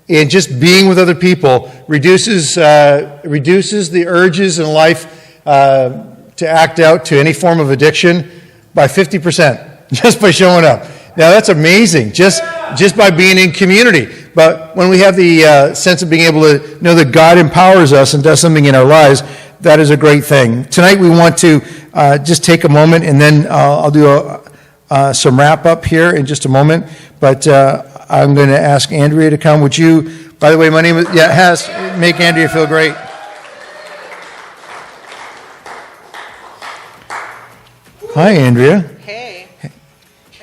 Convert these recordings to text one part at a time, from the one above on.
and just being with other people reduces the urges in life to act out to any form of addiction by 50%, just by showing up. Now that's amazing, just by being in community. But when we have the sense of being able to know that God empowers us and does something in our lives, that is a great thing. Tonight we want to just take a moment, and then I'll do some wrap up here in just a moment. But I'm going to ask Andrea to come. Would you, by the way, my name is, make Andrea feel great. Hi, Andrea. Hey.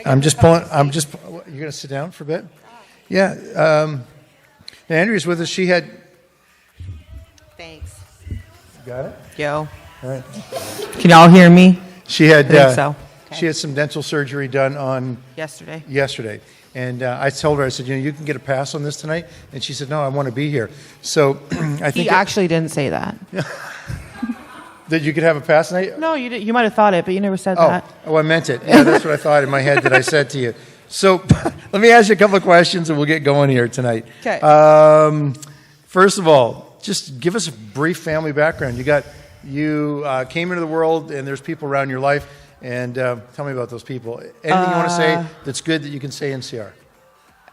I'm just, you're going to sit down for a bit? Yeah. Andrea's with us. She had. Thanks. Got it? Yo. All right. Can y'all hear me? She had. I think so. Okay. She had some dental surgery done on. Yesterday. And I told her, I said, you can get a pass on this tonight. And she said, no, I want to be here. So I think. He actually didn't say that. That you could have a pass tonight? No, you did. You might have thought it, but you never said that. Oh, I meant it. Yeah, that's what I thought in my head that I said to you. So let me ask you a couple of questions and we'll get going here tonight. Okay. First of all, just give us a brief family background. You came into the world and there's people around your life. And tell me about those people. Anything you want to say that's good that you can say in CR?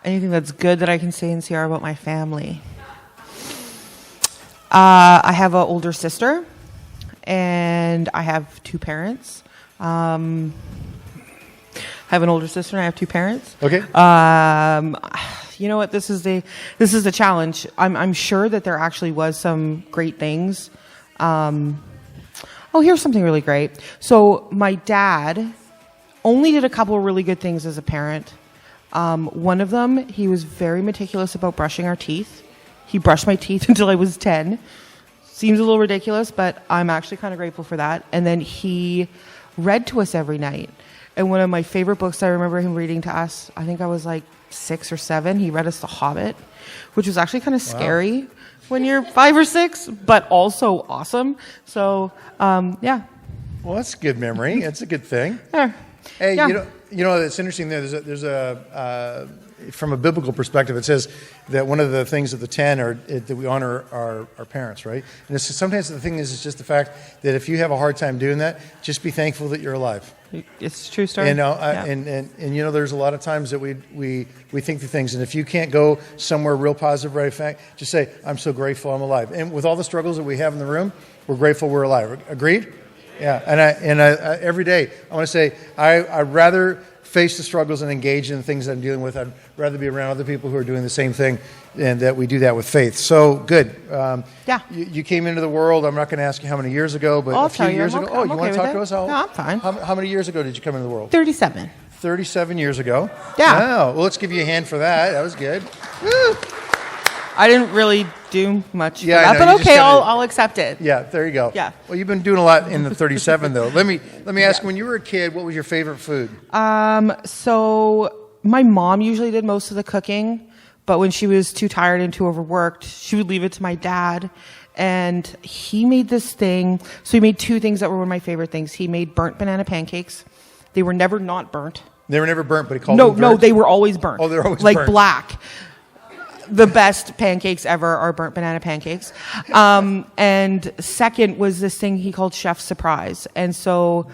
Anything that's good that I can say in CR about my family? I have an older sister, and I have two parents. I have an older sister, and I have two parents. Okay. You know what? This is the challenge. I'm sure that there actually was some great things. Here's something really great. So my dad only did a couple of really good things as a parent. One of them, he was very meticulous about brushing our teeth. He brushed my teeth until I was 10. Seems a little ridiculous, but I'm actually kind of grateful for that. And then he read to us every night. And one of my favorite books I remember him reading to us, I think I was like 6 or 7, he read us The Hobbit, which was actually kind of scary when you're 5 or 6, but also awesome. So, yeah. Well, that's a good memory. That's a good thing. Yeah. Hey, Yeah. you know, it's interesting. There's a from a biblical perspective, it says that one of the things of the 10 are that we honor our parents, right? And sometimes the thing is, it's just the fact that if you have a hard time doing that, just be thankful that you're alive. It's a true story. And, and you know, there's a lot of times that we think the things, and if you can't go somewhere real positive right fact, just say, I'm so grateful I'm alive. And with all the struggles that we have in the room, we're grateful we're alive. Agreed? Yeah. And I every day I want to say I'd rather face the struggles and engage in the things that I'm dealing with. I'd rather be around other people who are doing the same thing, and that we do that with faith. So good. Yeah. You came into the world. I'm not going to ask you how many years ago, but I'll a few tell you. years I'm ago. okay- Oh, I'm you okay want to with talk it. to us? No, I'm fine. How many years ago did you come into the world? 37. 37 years ago. Yeah. Wow. Well, let's give you a hand for that. That was good. Woo. I didn't really do much Yeah, for I that, know. but You just okay, gotta- I'll accept it. Yeah, there you go. Yeah. Well, you've been doing a lot in the 37, though. Let me ask, when you were a kid, what was your favorite food? So my mom usually did most of the cooking, but when she was too tired and too overworked, she would leave it to my dad. And he made this thing. So he made two things that were one of my favorite things. He made burnt banana pancakes. They were never not burnt. They were never burnt, but he called them burnt? No, they were always burnt. Oh, they're always like burnt. black. The best pancakes ever are burnt banana pancakes. And second was this thing he called Chef Surprise. And so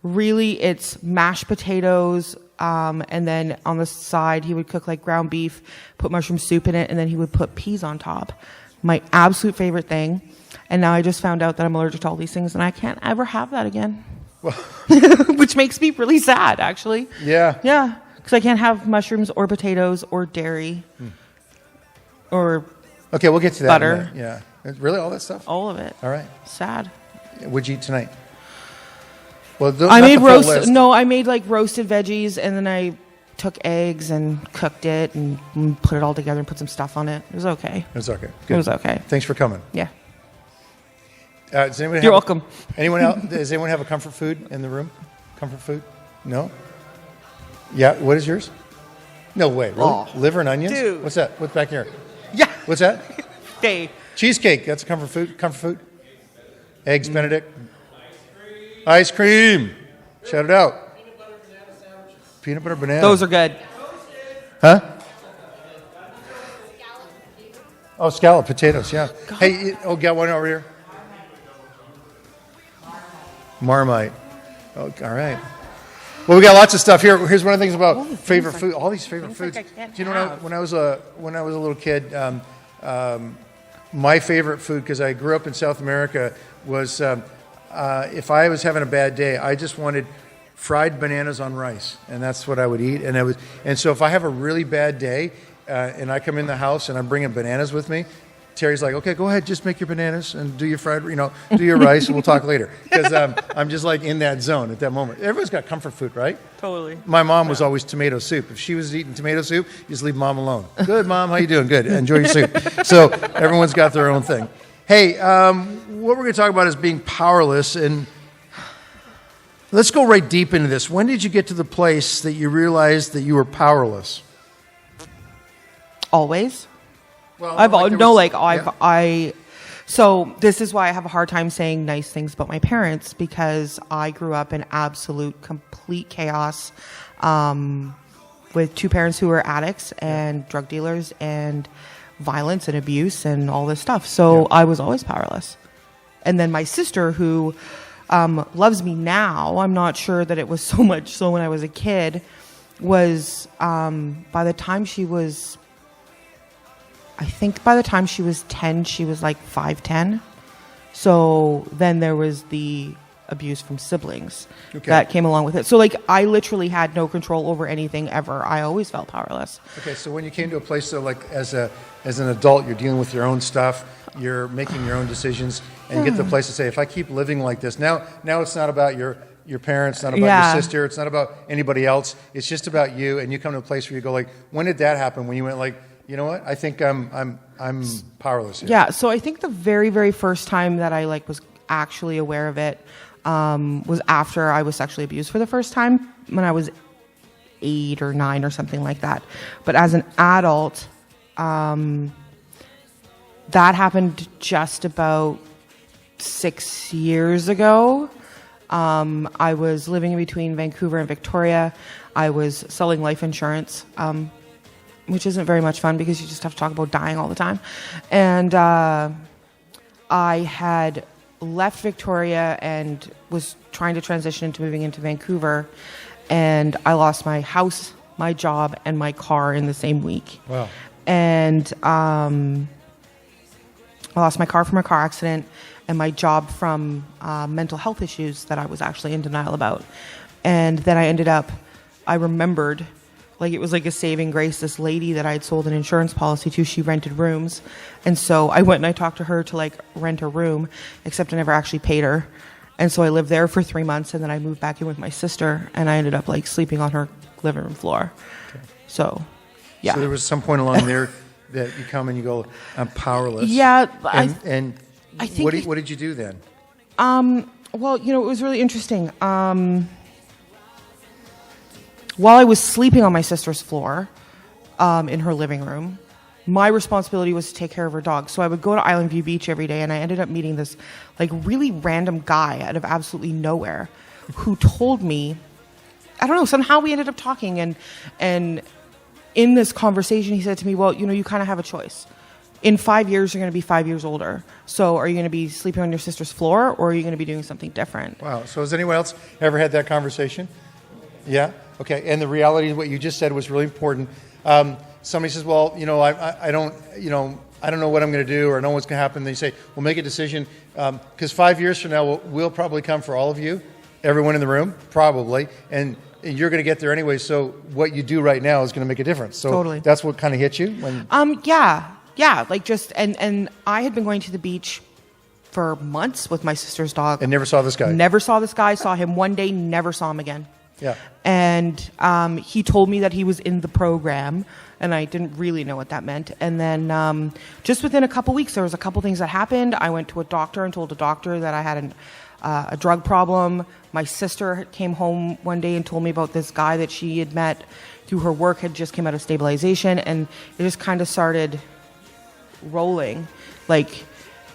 really it's mashed potatoes, and then on the side he would cook like ground beef, put mushroom soup in it, and then he would put peas on top. My absolute favorite thing. And now I just found out that I'm allergic to all these things, and I can't ever have that again. Which makes me really sad, actually. Yeah. Yeah, because I can't have mushrooms or potatoes or dairy or Okay, we'll get to that. butter. Yeah. Really, all that stuff? All of it. All right. Sad. What'd you eat tonight? Well, I made I made like roasted veggies, and then I took eggs and cooked it and put it all together and put some stuff on it. It was okay. It's okay. It Good. was okay. Thanks for coming. Yeah. Does anyone You're welcome. Does anyone have a comfort food in the room? Comfort food? No? Yeah, what is yours? No way. Really? Oh. Liver and onions? Dude. What's that? What's back here? Yeah. What's that? Hey. Cheesecake. That's a comfort food. Comfort food. Eggs Benedict. Ice cream. Shout it out. Peanut butter banana. Those are good. Huh? Oh, scallop potatoes, yeah. Hey, got one over here? Marmite. Oh, all right. Well, we got lots of stuff here. Here's one of the things about favorite food. All these favorite foods. like I can't Do you know have. when I was a little kid, my favorite food, because I grew up in South America, was if I was having a bad day, I just wanted fried bananas on rice, and that's what I would eat. And so if I have a really bad day, and I come in the house and I'm bringing bananas with me, Terry's like, okay, go ahead, just make your bananas and do your fried, do your rice, and we'll talk later. Because I'm just like in that zone at that moment. Everyone's got comfort food, right? Totally. My mom was always tomato soup. If she was eating tomato soup, you just leave mom alone. Good, mom, how you doing? Good, enjoy your soup. So everyone's got their own thing. Hey, what we're going to talk about is being powerless, and let's go right deep into this. When did you get to the place that you realized that you were powerless? Always. Well, So this is why I have a hard time saying nice things about my parents, because I grew up in complete chaos, with two parents who were addicts and drug dealers and violence and abuse and all this stuff. So I was always powerless. And then my sister, who loves me now, I'm not sure that it was so much so when I was a kid, was by the time she was 10, she was like 5'10". So then there was the abuse from siblings that came along with it. So like I literally had no control over anything ever. I always felt powerless. Okay, so when you came to a place, so like as an adult, you're dealing with your own stuff, you're making your own decisions, and you get to the place to say, if I keep living like this, now it's not about your parents, not about your sister, it's not about anybody else, it's just about you, and you come to a place where you go like, when did that happen? When you went like, you know what? I think I'm powerless here. Yeah. So I think the very, very first time that I was actually aware of it was after I was sexually abused for the first time, when I was 8 or 9 or something like that. But as an adult, that happened just about 6 years ago. I was living in between Vancouver and Victoria. I was selling life insurance. Which isn't very much fun because you just have to talk about dying all the time. And I had left Victoria and was trying to transition into moving into Vancouver. And I lost my house, my job, and my car in the same week. Wow. And I lost my car from a car accident and my job from mental health issues that I was actually in denial about. And then I remembered, like it was like a saving grace, this lady that I had sold an insurance policy to, she rented rooms. And so I went and I talked to her to rent a room, except I never actually paid her. And so I lived there for 3 months, and then I moved back in with my sister, and I ended up sleeping on her living room floor. Okay. So, yeah. So there was some point along there that you come and you go, I'm powerless. Yeah. I think what did you do then? Well, it was really interesting. While I was sleeping on my sister's floor in her living room, my responsibility was to take care of her dog. So I would go to Island View Beach every day, and I ended up meeting this really random guy out of absolutely nowhere who told me, I don't know, somehow we ended up talking, and in this conversation he said to me, well, you kind of have a choice. In 5 years, you're going to be 5 years older. So are you going to be sleeping on your sister's floor, or are you going to be doing something different? Wow. So has anyone else ever had that conversation? Yeah? Okay. And the reality of what you just said was really important. Somebody says, well, I don't know what I'm going to do, or I know what's going to happen. They say, well, make a decision. Because 5 years from now, we'll probably come for all of you, everyone in the room, probably. And you're going to get there anyway. So what you do right now is going to make a difference. So totally. That's what kind of hit you? Yeah. And I had been going to the beach for months with my sister's dog. And never saw this guy? Never saw this guy. Saw him one day, never saw him again. Yeah. And he told me that he was in the program, and I didn't really know what that meant. And then just within a couple weeks, there was a couple things that happened. I went to a doctor and told the doctor that I had a drug problem. My sister came home one day and told me about this guy that she had met through her work, had just came out of stabilization, and it just kind of started rolling.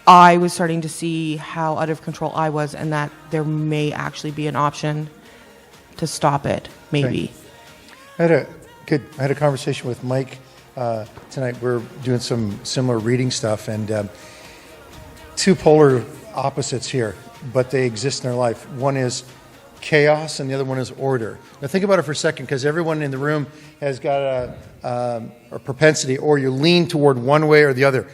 I was starting to see how out of control I was, and that there may actually be an option to stop it, maybe. Okay. I had a conversation with Mike tonight we're doing some similar reading stuff, and two polar opposites here, but they exist in our life. One is chaos, and the other one is order. Now think about it for a second, because everyone in the room has got a propensity, or you lean toward one way or the other.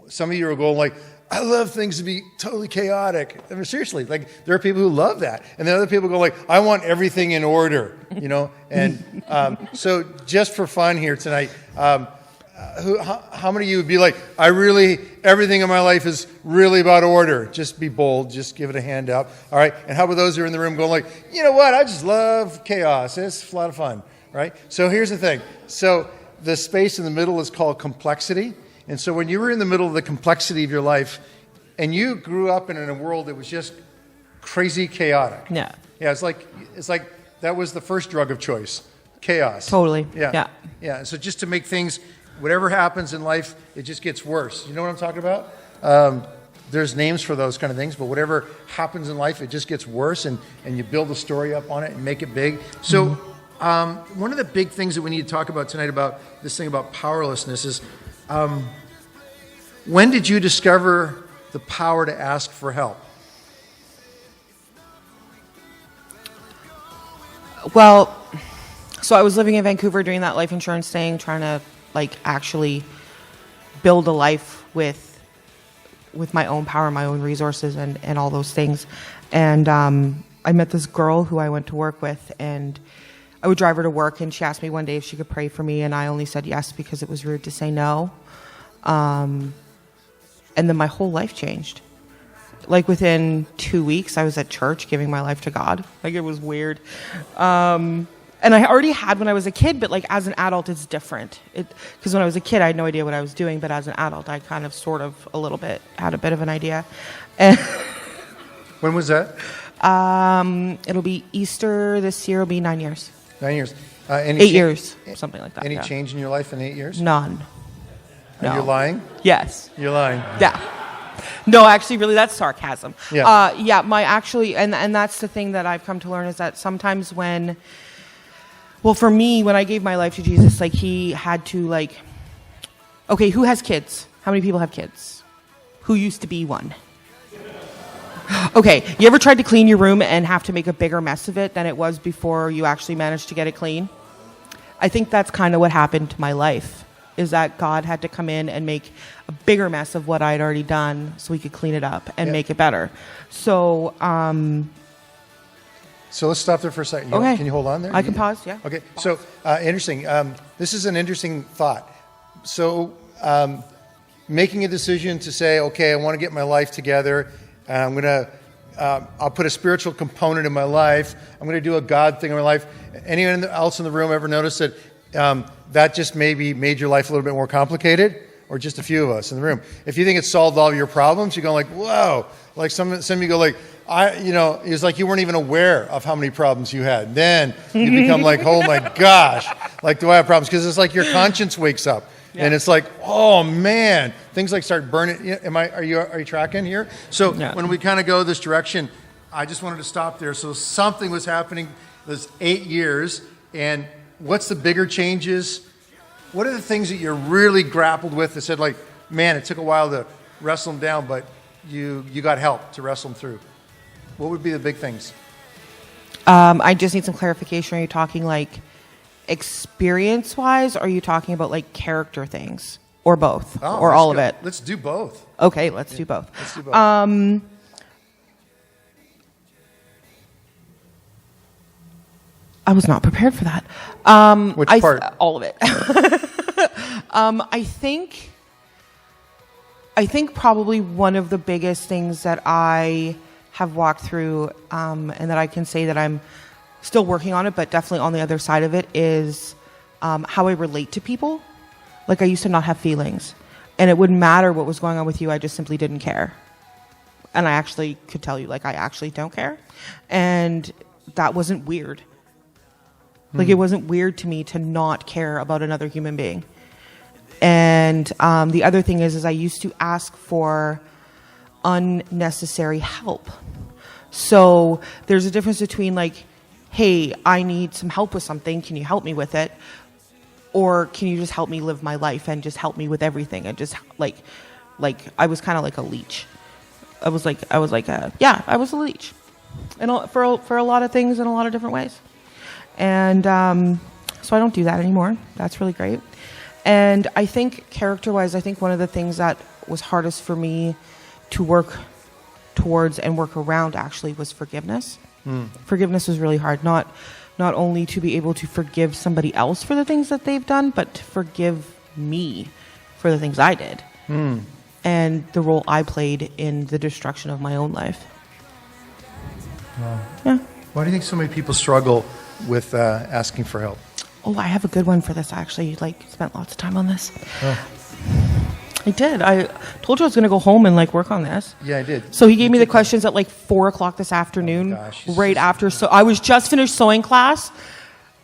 Some of you are going like, I love things to be totally chaotic. I mean, seriously, like there are people who love that, and then other people go like, I want everything in order, you know. And so, just for fun here tonight, how many of you would be like, everything in my life is really about order? Just be bold. Just give it a hand up. All right. And how about those who are in the room going like, you know what? I just love chaos. It's a lot of fun. Right. So here's the thing. So the space in the middle is called complexity. And so when you were in the middle of the complexity of your life, and you grew up in a world that was just crazy chaotic. Yeah. Yeah. It's like that was the first drug of choice. Chaos. Totally. Yeah. Yeah. So just to make things, whatever happens in life, it just gets worse. You know what I'm talking about? There's names for those kind of things, but whatever happens in life, it just gets worse, and you build a story up on it and make it big. So one of the big things that we need to talk about tonight about this thing about powerlessness is, when did you discover the power to ask for help? Well, so I was living in Vancouver doing that life insurance thing, trying to like actually build a life with my own power, my own resources, and all those things. And I met this girl who I went to work with, and I would drive her to work, and she asked me one day if she could pray for me, and I only said yes because it was rude to say no. And then my whole life changed. Like within 2 weeks, I was at church giving my life to God. Like it was weird. And I already had when I was a kid, but like as an adult, it's different. Because when I was a kid, I had no idea what I was doing, but as an adult, I kind of sort of a little bit had a bit of an idea. And When was that? it'll be Easter this year. It'll be 9 years. 9 years. 8 years, something like that. Any yeah. change in your life in 8 years? None. No. You're lying? Yes. You're lying. Yeah. No, actually, really, that's sarcasm. Yeah. And that's the thing that I've come to learn is that sometimes well, for me, when I gave my life to Jesus, like he had to like, okay, who has kids? How many people have kids? Who used to be one? Okay, you ever tried to clean your room and have to make a bigger mess of it than it was before you actually managed to get it clean? I think that's kind of what happened to my life, is that God had to come in and make a bigger mess of what I'd already done so he could clean it up and make it better. So, So let's stop there for a second. Okay. Can you hold on there? I can pause, yeah. Okay. So interesting. This is an interesting thought. So making a decision to say, okay, I want to get my life together. I'll put a spiritual component in my life. I'm going to do a God thing in my life. Anyone else in the room ever notice that that just maybe made your life a little bit more complicated? Or just a few of us in the room? If you think it solved all of your problems, you go like, whoa. Like some of you go like, it's like you weren't even aware of how many problems you had. Then you become like, oh my gosh, like do I have problems? Because it's like your conscience wakes up. Yeah. And it's like, oh man, things like start burning. Are you tracking here? So when we kind of go this direction, I just wanted to stop there. So something was happening those 8 years, and what's the bigger changes? What are the things that you're really grappled with that said like, man, it took a while to wrestle them down, but you got help to wrestle them through? What would be the big things? I just need some clarification. Are you talking like experience-wise, or are you talking about like character things, or both, or all of it? Let's do both. Okay, let's do both. Let's do both. I was not prepared for that. Which part? All of it. I think probably one of the biggest things that I have walked through, and that I can say that I'm still working on it, but definitely on the other side of it, is how I relate to people. Like I used to not have feelings, and it wouldn't matter what was going on with you. I just simply didn't care. And I actually could tell you, like, I actually don't care. And that wasn't weird. Like, it wasn't weird to me to not care about another human being. And the other thing is I used to ask for unnecessary help. So there's a difference between like, hey, I need some help with something. Can you help me with it? or can you just help me live my life and just help me with everything, and just like I was kind of like a leech. I was like I was a leech, and for a lot of things in a lot of different ways, and so I don't do that anymore. That's really great. And I think character-wise, I think one of the things that was hardest for me to work towards and work around actually was forgiveness. Forgiveness was really hard. Not only to be able to forgive somebody else for the things that they've done, but to forgive me for the things I did. And the role I played in the destruction of my own life. Wow. Yeah. Why do you think so many people struggle with asking for help? Oh, I have a good one for this. I actually spent lots of time on this. Oh. I did. I told you I was going to go home and work on this. Yeah, I did. So he gave me the questions at 4:00 this afternoon, right after. So I was just finished sewing class.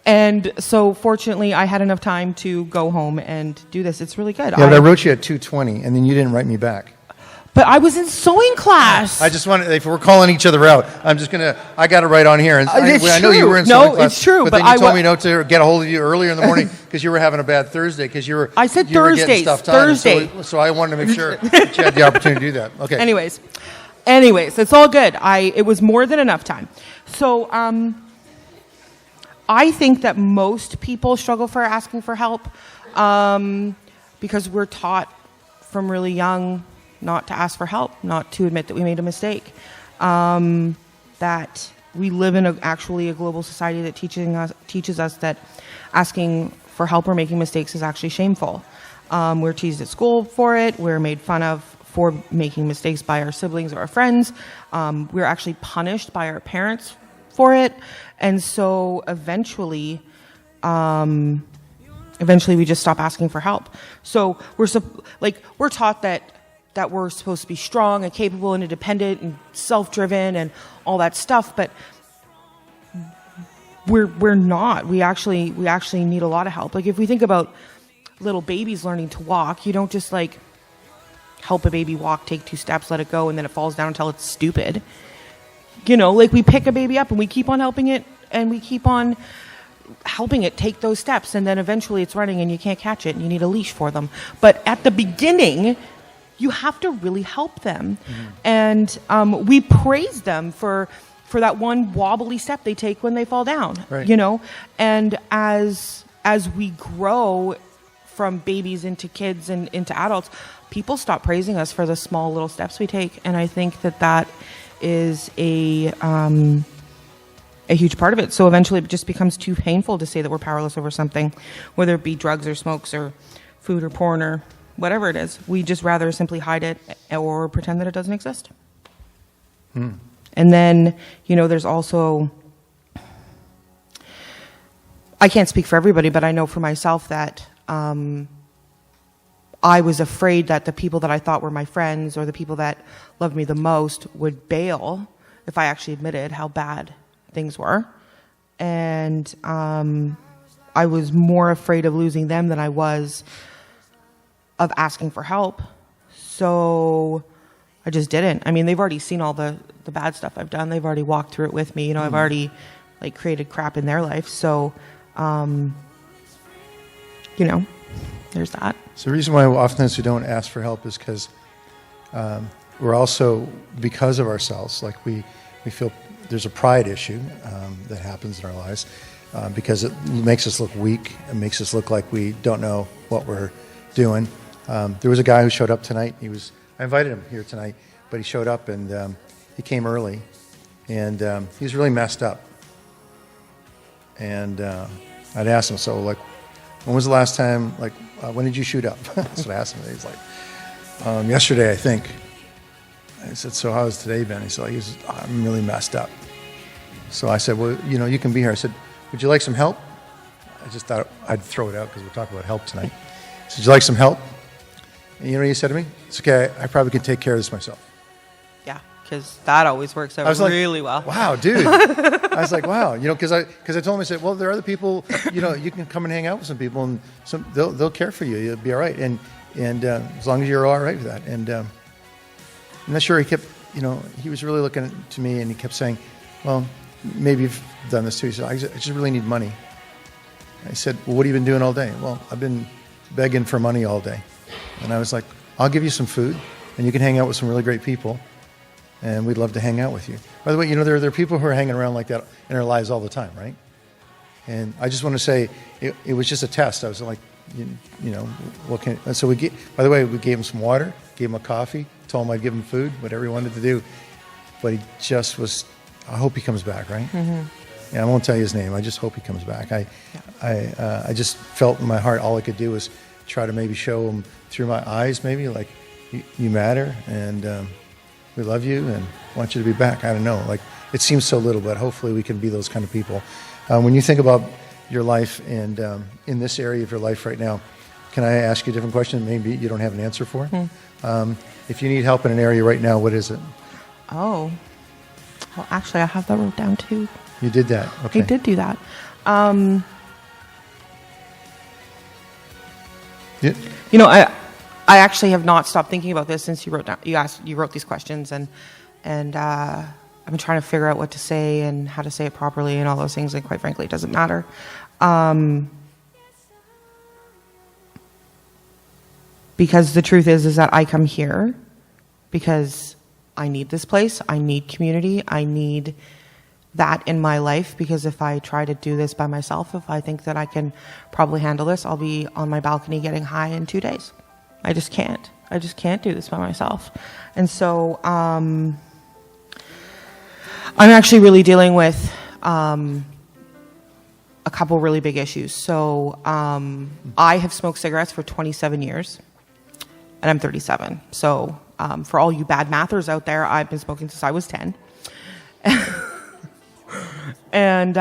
And so fortunately I had enough time to go home and do this. It's really good. Yeah, but I wrote you at 2:20 and then you didn't write me back. But I was in sewing class. I just wanted, if we're calling each other out, I got it right on here. And It's I know you true. were in No, sewing class. it's true, But but then you I told me not to get a hold of you earlier in the morning because you were having a bad Thursday because you were. I said you were getting Thursdays. stuff done. Thursday. So I wanted to make sure that you had the opportunity to do that. Okay. Anyways, it's all good. It was more than enough time. So I think that most people struggle for asking for help because we're taught from really young not to ask for help, not to admit that we made a mistake, that we live in actually a global society that teaches us that asking for help or making mistakes is actually shameful. We're teased at school for it. We're made fun of for making mistakes by our siblings or our friends. We're actually punished by our parents for it. And so eventually we just stop asking for help. So we're taught that we're supposed to be strong and capable and independent and self-driven and all that stuff, but we're not. We actually need a lot of help. If we think about little babies learning to walk, you don't just help a baby walk, take 2 steps, let it go, and then it falls down until it's stupid. We pick a baby up and we keep on helping it, and we keep on helping it take those steps, and then eventually it's running and you can't catch it and you need a leash for them. But at the beginning, you have to really help them. And we praise them for that one wobbly step they take when they fall down, right. And as we grow from babies into kids and into adults, people stop praising us for the small little steps we take. And I think that is a huge part of it. So eventually it just becomes too painful to say that we're powerless over something, whether it be drugs or smokes or food or porn or whatever it is. We just rather simply hide it or pretend that it doesn't exist. And then, there's also, I can't speak for everybody, but I know for myself that I was afraid that the people that I thought were my friends or the people that loved me the most would bail if I actually admitted how bad things were. And I was more afraid of losing them than I was of asking for help. So I just didn't. I mean, they've already seen all the bad stuff I've done. They've already walked through it with me. I've already created crap in their life. So, there's that. So the reason why oftentimes we don't ask for help is because we're also, because of ourselves, we feel there's a pride issue that happens in our lives because it makes us look weak. It makes us look like we don't know what we're doing. There was a guy who showed up tonight. I invited him here tonight, but he showed up and he came early, and he was really messed up. And I'd asked him, so when was the last time, when did you shoot up? That's what I asked him. He's like, yesterday, I think. I said, so how has today been? He said, I'm really messed up. So I said, well, you can be here. I said, would you like some help? I just thought I'd throw it out because we're talking about help tonight. I said, would you like some help? And you know what he said to me? It's okay, I probably can take care of this myself. Yeah, because that always works out really well. Wow, dude. I was like, wow. Because I told him, I said, well, there are other people, you can come and hang out with some people and they'll care for you. You'll be all right. And as long as you're all right with that. And I'm not sure he kept, he was really looking to me and he kept saying, well, maybe you've done this too. He said, I just really need money. I said, well, what have you been doing all day? Well, I've been begging for money all day. And I was like, I'll give you some food, and you can hang out with some really great people, and we'd love to hang out with you. By the way, there are people who are hanging around like that in our lives all the time, right? And I just want to say, it was just a test. I was like, what can... And so by the way, we gave him some water, gave him a coffee, told him I'd give him food, whatever he wanted to do. But he just was... I hope he comes back, right? Mm-hmm. Yeah, I won't tell you his name. I just hope he comes back. I just felt in my heart all I could do was try to maybe show him through my eyes, maybe like you matter, and we love you and want you to be back. I don't know. Like, it seems so little, but hopefully we can be those kind of people. When you think about your life and in this area of your life right now, can I ask you a different question? Maybe you don't have an answer for. If you need help in an area right now, what is it? Oh, well, actually, I have that wrote down too. You did that. Okay. I did do that. Yeah. I actually have not stopped thinking about this since you wrote these questions, and I've been trying to figure out what to say and how to say it properly and all those things, and quite frankly, it doesn't matter. Because the truth is that I come here because I need this place, I need community, I need that in my life, because if I try to do this by myself, if I think that I can probably handle this, I'll be on my balcony getting high in 2 days. I just can't do this by myself. And so I'm actually really dealing with a couple really big issues. So I have smoked cigarettes for 27 years, and I'm 37. So for all you bad mathers out there, I've been smoking since I was 10. And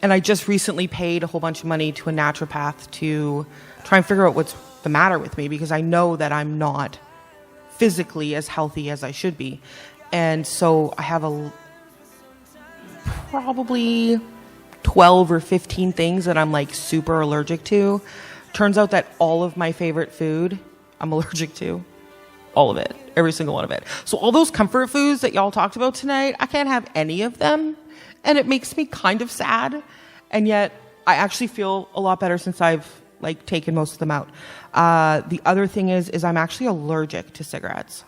I just recently paid a whole bunch of money to a naturopath to try and figure out what's the matter with me, because I know that I'm not physically as healthy as I should be. And so I have probably 12 or 15 things that I'm like super allergic to. Turns out that all of my favorite food I'm allergic to. All of it. Every single one of it. So all those comfort foods that y'all talked about tonight, I can't have any of them. And it makes me kind of sad. And yet I actually feel a lot better since I've taken most of them out. The other thing is I'm actually allergic to cigarettes.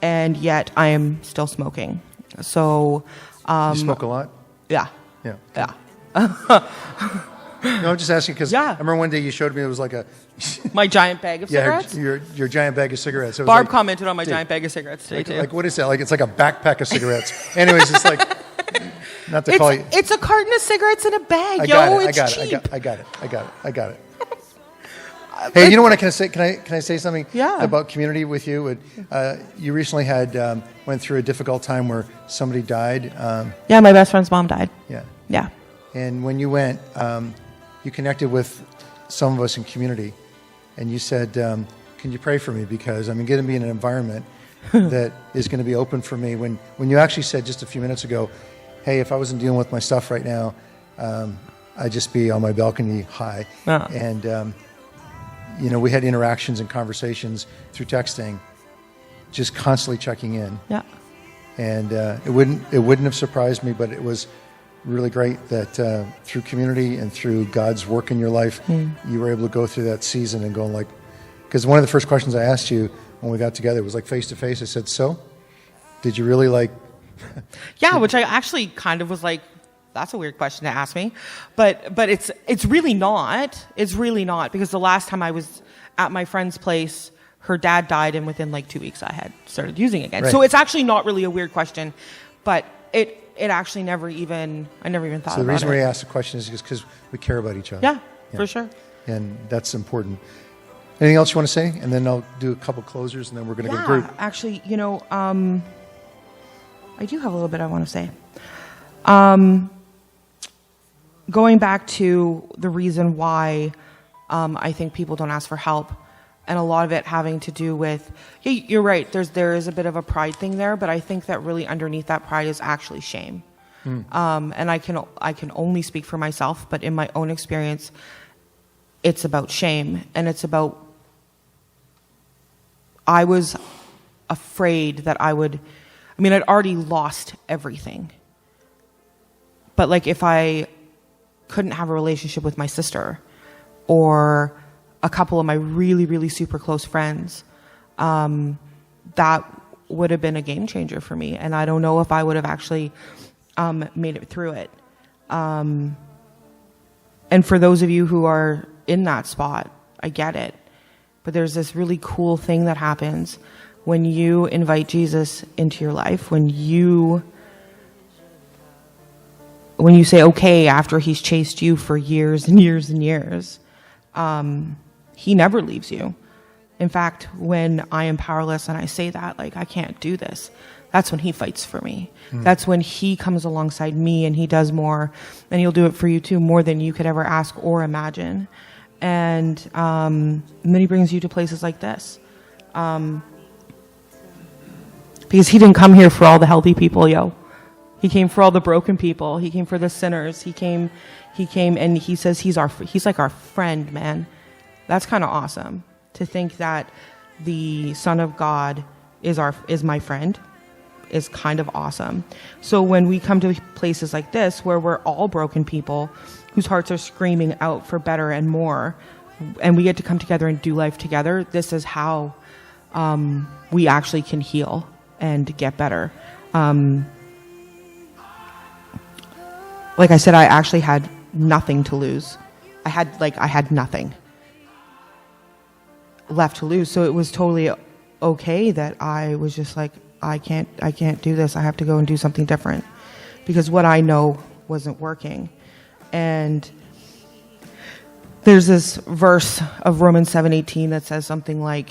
And yet I am still smoking. So you smoke a lot? Yeah. Yeah. Yeah. No, I'm just asking because I remember one day you showed me it was like my giant bag of cigarettes? your giant bag of cigarettes. It was Barb commented on my giant bag of cigarettes today, too. Like, what is that? Like, it's like a backpack of cigarettes. Anyways, it's like, not to call you. It's a carton of cigarettes in a bag, I got it. Hey, you know what I can say? Can I say something about community with you? You recently went through a difficult time where somebody died. Yeah, my best friend's mom died. Yeah. Yeah. And when you went, you connected with some of us in community, and you said, can you pray for me? Because I'm going to be in an environment that is going to be open for me. When you actually said just a few minutes ago, hey, if I wasn't dealing with my stuff right now, I'd just be on my balcony high. And, we had interactions and conversations through texting, just constantly checking in. Yeah. And it wouldn't have surprised me, but it was really great that through community and through God's work in your life, you were able to go through that season and go because one of the first questions I asked you when we got together was face to face. I said, so did you really yeah, which I actually kind of was like, that's a weird question to ask me, but it's really not. It's really not, because the last time I was at my friend's place, her dad died, and within 2 weeks I had started using again. Right. So it's actually not really a weird question, but it actually I never even thought about it. So the reason we asked the question is because we care about each other. Yeah, for sure. And that's important. Anything else you want to say? And then I'll do a couple closers, and then we're going to go group. Actually, I do have a little bit I want to say. Going back to the reason why I think people don't ask for help, and a lot of it having to do with, you're right, there is a bit of a pride thing there, but I think that really underneath that pride is actually shame. And I can only speak for myself, but in my own experience, it's about shame, and it's about, I was afraid that I'd already lost everything. But if I couldn't have a relationship with my sister or a couple of my really, really super close friends, that would have been a game changer for me. And I don't know if I would have actually made it through it. And for those of you who are in that spot, I get it. But there's this really cool thing that happens when you invite Jesus into your life, when you say okay after he's chased you for years and years and years. He never leaves you. In fact, when I am powerless and I say that, like, I can't do this, that's when he fights for me. That's when he comes alongside me and he does more, and he'll do it for you too, more than you could ever ask or imagine. And then he brings you to places like this. Because he didn't come here for all the healthy people, yo. He came for all the broken people. He came for the sinners. He came and he says he's like our friend, man. That's kind of awesome to think that the Son of God is my friend, is kind of awesome. So when we come to places like this where we're all broken people whose hearts are screaming out for better and more, and we get to come together and do life together, this is how we actually can heal and get better. Like I said, I actually had nothing to lose. I had nothing left to lose. So it was totally okay that I was just like, I can't do this. I have to go and do something different because what I know wasn't working. And there's this verse of Romans 7:18 that says something like,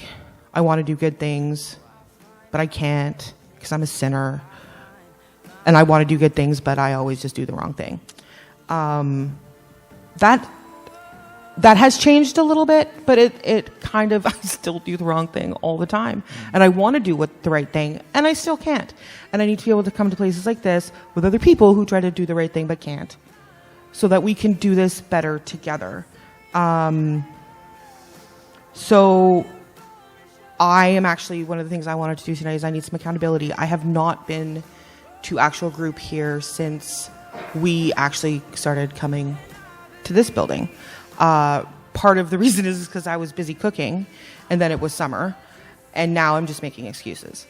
I want to do good things, but I can't because I'm a sinner. And I want to do good things, but I always just do the wrong thing. That has changed a little bit, but it kind of, I still do the wrong thing all the time. And I want to do the right thing, and I still can't. And I need to be able to come to places like this with other people who try to do the right thing but can't, so that we can do this better together. So I am actually, one of the things I wanted to do tonight is I need some accountability. I have not been to actual group here since we actually started coming to this building. Part of the reason is because I was busy cooking, and then it was summer, and now I'm just making excuses.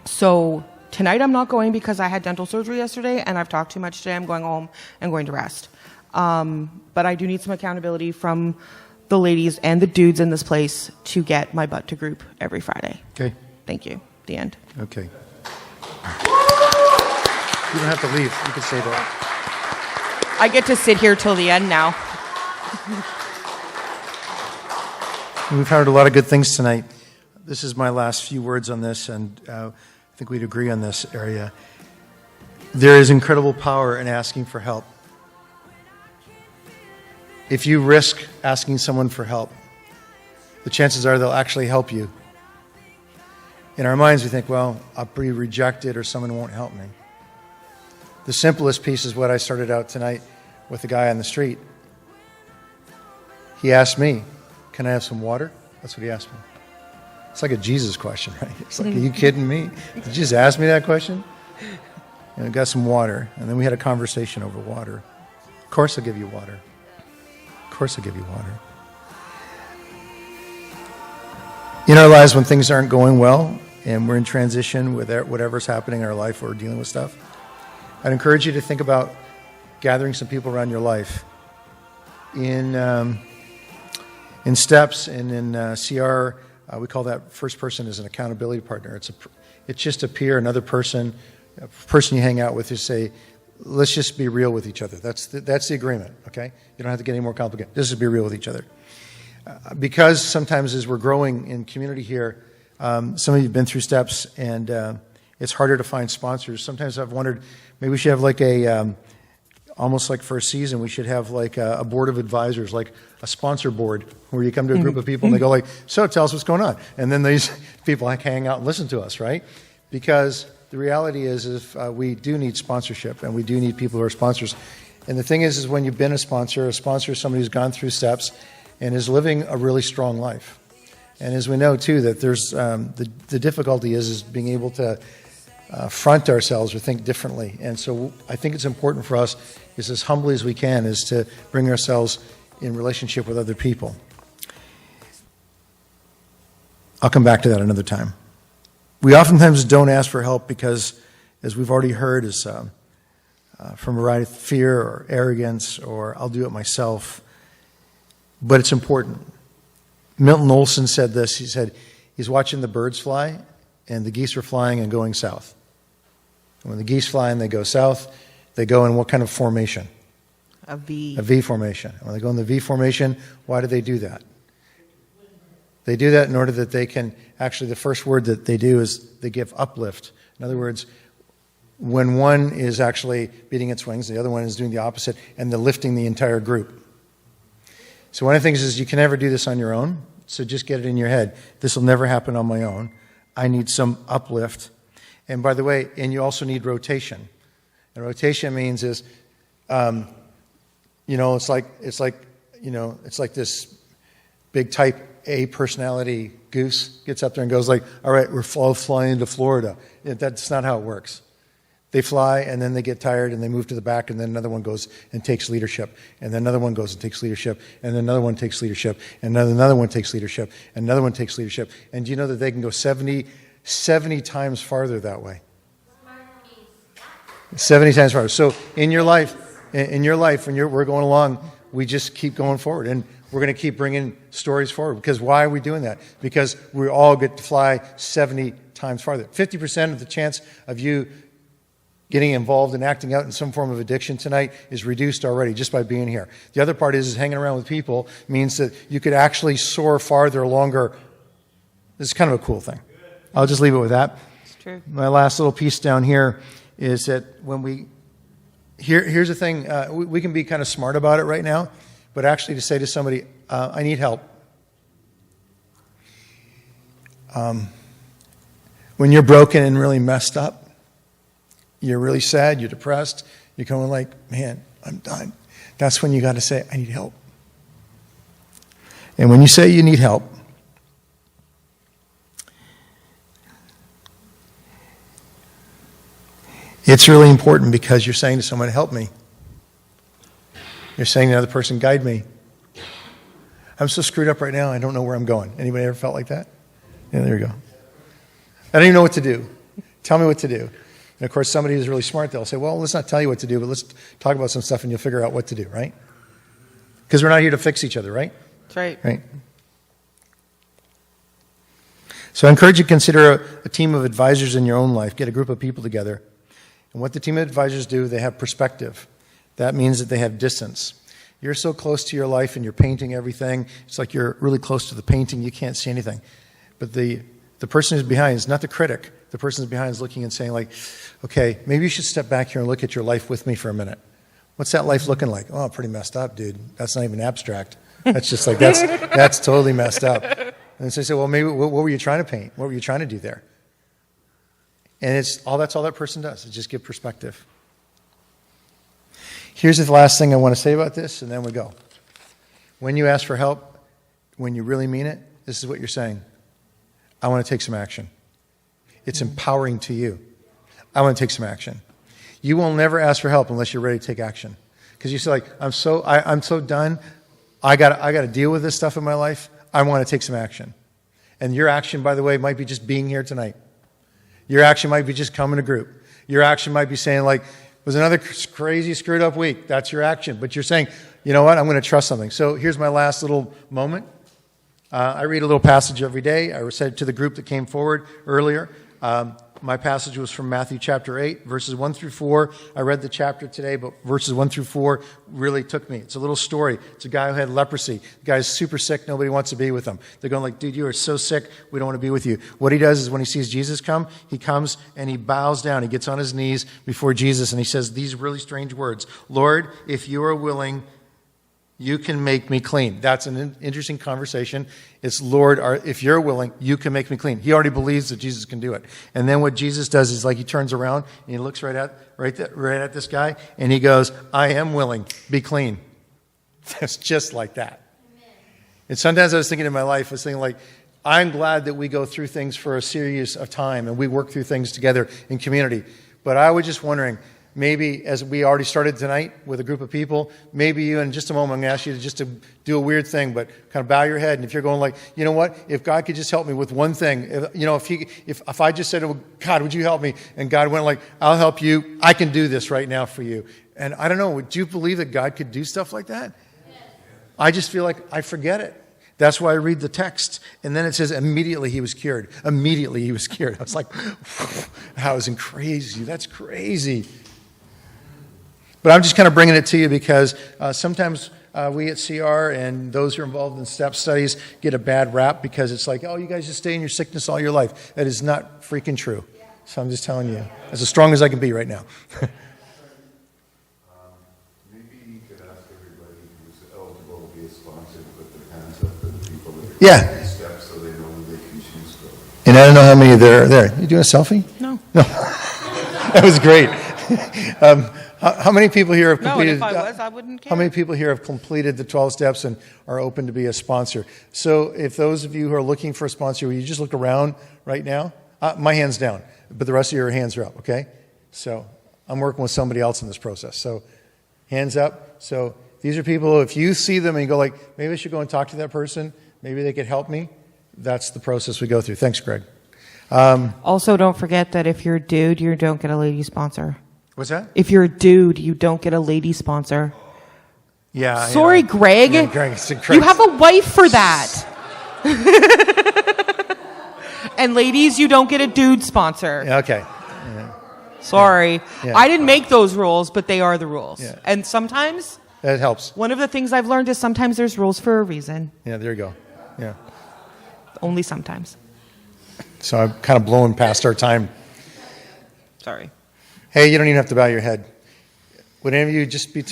So tonight I'm not going because I had dental surgery yesterday, and I've talked too much today. I'm going home and going to rest. But I do need some accountability from the ladies and the dudes in this place to get my butt to group every Friday. Okay. Thank you. The end. Okay. You don't have to leave. You can stay there. I get to sit here till the end now. We've heard a lot of good things tonight. This is my last few words on this, and I think we'd agree on this area. There is incredible power in asking for help. If you risk asking someone for help, the chances are they'll actually help you. In our minds, we think, well, I'll be rejected or someone won't help me. The simplest piece is what I started out tonight with the guy on the street. He asked me, can I have some water? That's what he asked me. It's like a Jesus question, right? It's like, are you kidding me? Did you just ask me that question? And I got some water, and then we had a conversation over water. Of course I'll give you water. Of course I'll give you water. In our lives, when things aren't going well, and we're in transition with whatever's happening in our life, or we're dealing with stuff, I'd encourage you to think about gathering some people around your life. In STEPS and in CR, we call that first person as an accountability partner. It's just a peer, another person, a person you hang out with, who say, let's just be real with each other. That's the agreement, okay? You don't have to get any more complicated. Just be real with each other. Because sometimes as we're growing in community here, some of you have been through STEPS, and it's harder to find sponsors. Sometimes I've wondered, maybe we should have like almost like for a season, we should have like a board of advisors, like a sponsor board, where you come to a group of people and they go like, so tell us what's going on. And then these people hang out and listen to us, right? Because the reality is we do need sponsorship, and we do need people who are sponsors. And the thing is when you've been a sponsor is somebody who's gone through STEPS and is living a really strong life. And as we know too, that there's the difficulty is being able to front ourselves or think differently. And so I think it's important for us, is as humbly as we can, is to bring ourselves in relationship with other people. I'll come back to that another time. We oftentimes don't ask for help because, as we've already heard, is from a variety of fear or arrogance or I'll do it myself. But it's important. Milton Olson said this. He said he's watching the birds fly and the geese are flying and going south. And when the geese fly and they go south, they go in what kind of formation? A V. A V formation. When they go in the V formation, why do they do that? They do that in order that they can, actually the first word that they do is they give uplift. In other words, when one is actually beating its wings, the other one is doing the opposite, and they're lifting the entire group. So one of the things is you can never do this on your own, so just get it in your head. This will never happen on my own. I need some uplift. And by the way, and you also need rotation. And rotation means is, it's like this big type A personality goose gets up there and goes like, all right, we're flying to Florida. That's not how it works. They fly and then they get tired and they move to the back and then another one goes and takes leadership. And then another one goes and takes leadership. And then another one takes leadership. And another one takes leadership. And another one takes leadership. And do you know that they can go 70 times farther that way? 70 times farther. So in your life, when we're going along, we just keep going forward. And we're going to keep bringing stories forward. Because why are we doing that? Because we all get to fly 70 times farther. 50% of the chance of you getting involved and acting out in some form of addiction tonight is reduced already just by being here. The other part is hanging around with people means that you could actually soar farther, longer. This is kind of a cool thing. I'll just leave it with that. It's true. My last little piece down here is that here's the thing, we can be kind of smart about it right now, but actually to say to somebody, I need help. When you're broken and really messed up, you're really sad, you're depressed, you're going like, man, I'm done. That's when you got to say, I need help. And when you say you need help, it's really important because you're saying to someone, help me. You're saying to another person, guide me. I'm so screwed up right now, I don't know where I'm going. Anybody ever felt like that? Yeah, there you go. I don't even know what to do. Tell me what to do. And of course, somebody who's really smart, they'll say, well, let's not tell you what to do, but let's talk about some stuff and you'll figure out what to do, right? Because we're not here to fix each other, right? That's right. Right. So I encourage you to consider a team of advisors in your own life. Get a group of people together. And what the team of advisors do, they have perspective. That means that they have distance. You're so close to your life and you're painting everything. It's like you're really close to the painting. You can't see anything. But the person who's behind is not the critic. The person who's behind is looking and saying like, okay, maybe you should step back here and look at your life with me for a minute. What's that life looking like? Oh, pretty messed up, dude. That's not even abstract. That's just like, that's totally messed up. And so they say, well, maybe what were you trying to paint? What were you trying to do there? And that's all that person does, is just give perspective. Here's the last thing I want to say about this, and then we go. When you ask for help, when you really mean it, this is what you're saying. I want to take some action. It's empowering to you. I want to take some action. You will never ask for help unless you're ready to take action. Because you say like, I'm so done. I got to deal with this stuff in my life. I want to take some action. And your action, by the way, might be just being here tonight. Your action might be just coming to group. Your action might be saying like, it was another crazy screwed up week. That's your action. But you're saying, you know what? I'm going to trust something. So here's my last little moment. I read a little passage every day. I said to the group that came forward earlier, my passage was from Matthew chapter 8, verses 1 through 4. I read the chapter today, but verses 1 through 4 really took me. It's a little story. It's a guy who had leprosy. The guy's super sick. Nobody wants to be with him. They're going like, dude, you are so sick. We don't want to be with you. What he does is when he sees Jesus come, he comes and he bows down. He gets on his knees before Jesus and he says these really strange words. Lord, if you are willing, you can make me clean. That's an interesting conversation. It's, Lord, if you're willing, you can make me clean. He already believes that Jesus can do it. And then what Jesus does is like he turns around and he looks right at this guy and he goes, I am willing, be clean. That's just like that. Amen. And sometimes I was thinking in my life, I was thinking like, I'm glad that we go through things for a series of time and we work through things together in community. But I was just wondering, maybe as we already started tonight with a group of people, maybe you, in just a moment, I'm going to ask you to do a weird thing, but kind of bow your head. And if you're going like, you know what, if God could just help me with one thing, if I just said, oh, God, would you help me? And God went like, I'll help you. I can do this right now for you. And I don't know, would you believe that God could do stuff like that? Yes. I just feel like I forget it. That's why I read the text. And then it says, immediately he was cured. Immediately he was cured. I was like, that was crazy. That's crazy. But I'm just kind of bringing it to you because sometimes we at CR and those who are involved in STEP studies get a bad rap because it's like, oh, you guys just stay in your sickness all your life. That is not freaking true. So I'm just telling you, as strong as I can be right now. Maybe you could ask everybody who's eligible to be a sponsor to put their hands up for the people that are taking steps so they know who they can choose from. And I don't know how many there are there. You doing a selfie? No. That was great. How many people here have completed? No, and if I was, I wouldn't care. How many people here have completed the 12 steps and are open to be a sponsor? So if those of you who are looking for a sponsor, will you just look around right now? My hand's down, but the rest of your hands are up, okay? So I'm working with somebody else in this process. So hands up. So these are people, if you see them and you go like, maybe I should go and talk to that person, maybe they could help me, that's the process we go through. Thanks, Greg. Also, don't forget that if you're a dude, you don't get a lady sponsor. What's that? If you're a dude, you don't get a lady sponsor. Yeah. Sorry, Greg. Yeah, Greg. You have a wife for that. And ladies, you don't get a dude sponsor. Yeah, okay. Sorry. Yeah. I didn't make those rules, but they are the rules. Yeah. And sometimes, That helps. one of the things I've learned is sometimes there's rules for a reason. Yeah, there you go. Yeah. Only sometimes. So I'm kind of blowing past our time. Sorry. Hey, you don't even have to bow your head. Would any of you just be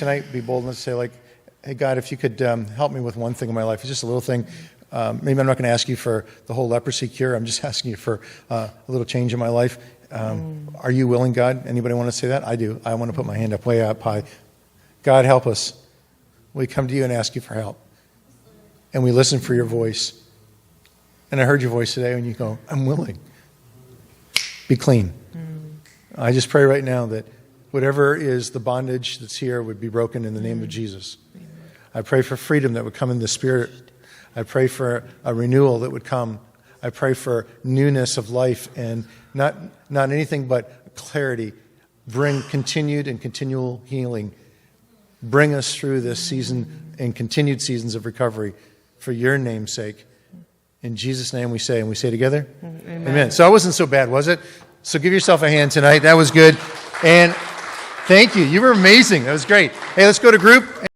bold enough to say like, hey, God, if you could help me with one thing in my life, it's just a little thing. Maybe I'm not going to ask you for the whole leprosy cure. I'm just asking you for a little change in my life. Are you willing, God? Anybody want to say that? I do. I want to put my hand up way up high. God, help us. We come to you and ask you for help. And we listen for your voice. And I heard your voice today when you go, I'm willing. Be clean. I just pray right now that whatever is the bondage that's here would be broken in the name of Jesus. I pray for freedom that would come in the Spirit. I pray for a renewal that would come. I pray for newness of life and not anything but clarity. Bring continued and continual healing. Bring us through this season and continued seasons of recovery for your name's sake. In Jesus' name we say, and we say together, Amen. So I wasn't so bad, was it? So give yourself a hand tonight. That was good. And thank you. You were amazing. That was great. Hey, let's go to group.